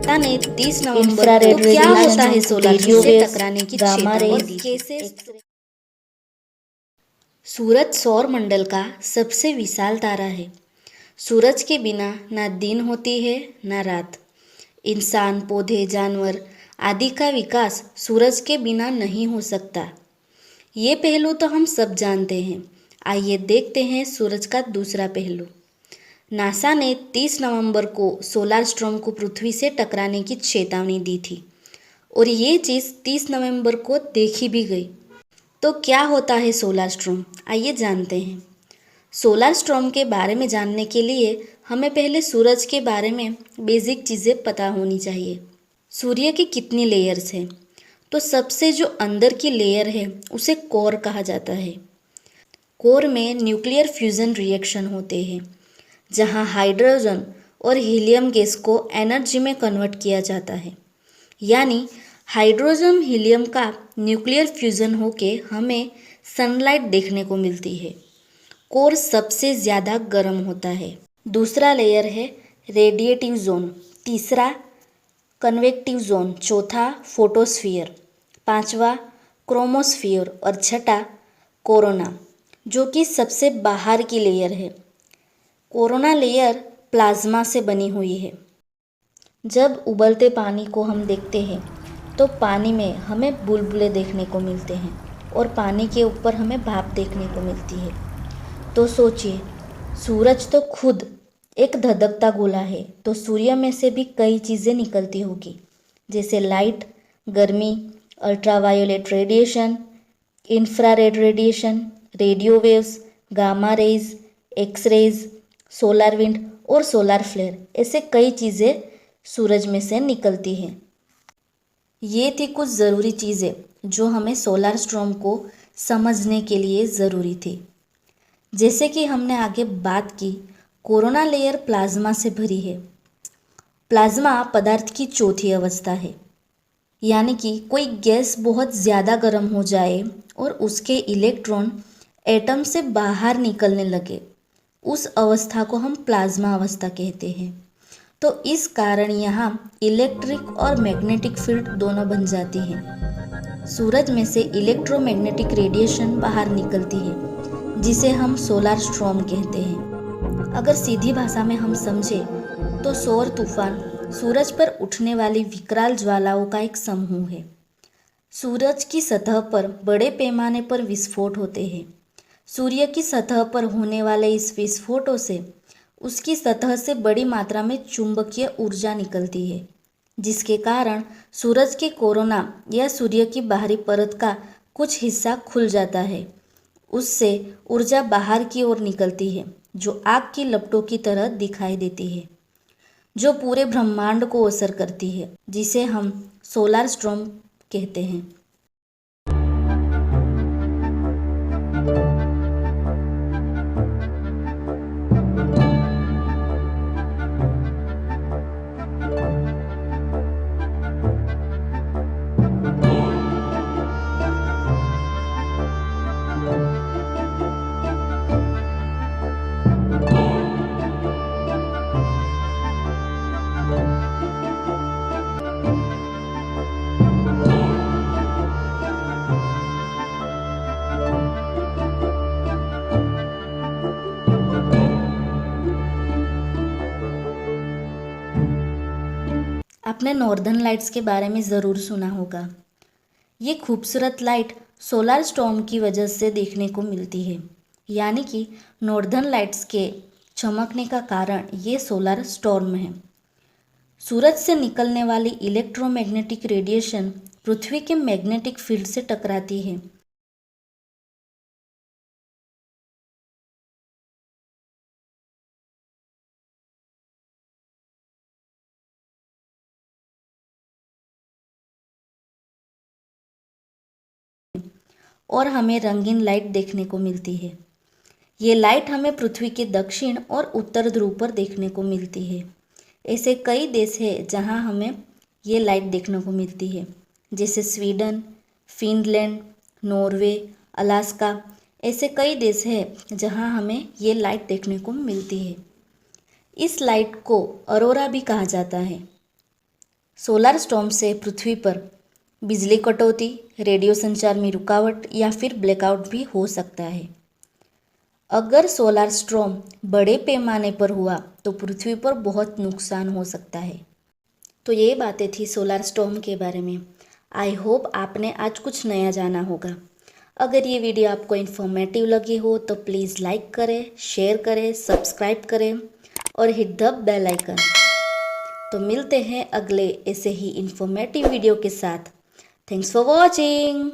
NASA ने 30 नवंबर infrared को क्या रेडिएशन, होता है सोलर रेडियो से वेव्स, टकराने की गामा चेतावनी रेज, दी थी। सूरज सौर मंडल का सबसे विशाल तारा है। सूरज के बिना ना दिन होती है ना रात। इंसान, पौधे, जानवर आदि का विकास सूरज के बिना नहीं हो सकता। ये पहलू तो हम सब जानते हैं। आइए देखते हैं सूरज का दूसरा पहलू। नासा ने 30 नवंबर को सोलार स्टॉर्म को पृथ्वी से टकराने की चेतावनी दी थी और ये चीज़ 30 नवंबर को देखी भी गई। तो क्या होता है सोलार स्टॉर्म? आइए जानते हैं। सोलार स्टॉर्म के बारे में जानने के लिए हमें पहले सूरज के बारे में बेसिक चीज़ें पता होनी चाहिए। सूर्य की कितनी लेयर्स हैं? तो सबसे जो अंदर की लेयर है उसे कोर कहा जाता है। कोर में न्यूक्लियर फ्यूजन रिएक्शन होते हैं, जहां हाइड्रोजन और हीलियम गैस को एनर्जी में कन्वर्ट किया जाता है। यानी हाइड्रोजन हीलियम का न्यूक्लियर फ्यूजन होके हमें सनलाइट देखने को मिलती है। कोर सबसे ज़्यादा गर्म होता है। दूसरा लेयर है रेडिएटिव जोन, तीसरा कन्वेक्टिव जोन, चौथा फोटोस्फीयर, पांचवा क्रोमोस्फीयर और छठा कोरोना, जो कि सबसे बाहर की लेयर है। कोरोना लेयर प्लाज्मा से बनी हुई है। जब उबलते पानी को हम देखते हैं तो पानी में हमें बुलबुले देखने को मिलते हैं और पानी के ऊपर हमें भाप देखने को मिलती है। तो सोचिए, सूरज तो खुद एक धधकता गोला है, तो सूर्य में से भी कई चीज़ें निकलती होगी, जैसे लाइट, गर्मी, ultraviolet radiation, infrared radiation, radio waves, gamma rays, x rays, solar wind और सोलार फ्लेयर। ऐसे कई चीज़ें सूरज में से निकलती हैं। ये थी कुछ ज़रूरी चीज़ें जो हमें सोलार स्टॉर्म को समझने के लिए ज़रूरी थी। जैसे कि हमने आगे बात की, कोरोना लेयर प्लाज्मा से भरी है। प्लाज्मा पदार्थ की चौथी अवस्था है, यानी कि कोई गैस बहुत ज़्यादा गर्म हो जाए और उसके इलेक्ट्रॉन एटम से बाहर निकलने लगे, उस अवस्था को हम प्लाज्मा अवस्था कहते हैं। तो इस कारण यहाँ इलेक्ट्रिक और मैग्नेटिक फील्ड दोनों बन जाती हैं। सूरज में से इलेक्ट्रोमैग्नेटिक रेडिएशन बाहर निकलती है, जिसे हम सोलार स्टॉर्म कहते हैं। अगर सीधी भाषा में हम समझें तो सौर तूफान सूरज पर उठने वाली विकराल ज्वालाओं का एक समूह है। सूरज की सतह पर बड़े पैमाने पर विस्फोट होते हैं। सूर्य की सतह पर होने वाले इस विस्फोटों से उसकी सतह से बड़ी मात्रा में चुंबकीय ऊर्जा निकलती है, जिसके कारण सूरज के कोरोना या सूर्य की बाहरी परत का कुछ हिस्सा खुल जाता है। उससे ऊर्जा बाहर की ओर निकलती है, जो आग की लपटों की तरह दिखाई देती है, जो पूरे ब्रह्मांड को असर करती है, जिसे हम सोलार स्टॉर्म कहते हैं। आपने नॉर्दर्न लाइट्स के बारे में ज़रूर सुना होगा। ये खूबसूरत लाइट सोलार स्टॉर्म की वजह से देखने को मिलती है, यानी कि नॉर्दर्न लाइट्स के चमकने का कारण ये सोलार स्टॉर्म है। सूरज से निकलने वाली इलेक्ट्रोमैग्नेटिक रेडिएशन पृथ्वी के मैग्नेटिक फील्ड से टकराती है और हमें रंगीन लाइट देखने को मिलती है। ये लाइट हमें पृथ्वी के दक्षिण और उत्तर ध्रुव पर देखने को मिलती है। ऐसे कई देश हैं जहां हमें ये लाइट देखने को मिलती है, जैसे स्वीडन, फिनलैंड, नॉर्वे, अलास्का। ऐसे कई देश हैं जहां हमें ये लाइट देखने को मिलती है। इस लाइट को अरोरा भी कहा जाता है। सोलर स्टॉर्म से पृथ्वी पर बिजली कटौती, रेडियो संचार में रुकावट या फिर ब्लैकआउट भी हो सकता है। अगर सोलर स्टॉर्म बड़े पैमाने पर हुआ तो पृथ्वी पर बहुत नुकसान हो सकता है। तो ये बातें थी सोलर स्टॉर्म के बारे में। आई होप आपने आज कुछ नया जाना होगा। अगर ये वीडियो आपको इन्फॉर्मेटिव लगी हो तो प्लीज़ लाइक करें, शेयर करें, सब्सक्राइब करें और हिट द बेल आइकन। तो मिलते हैं अगले ऐसे ही इन्फॉर्मेटिव वीडियो के साथ। Thanks for watching.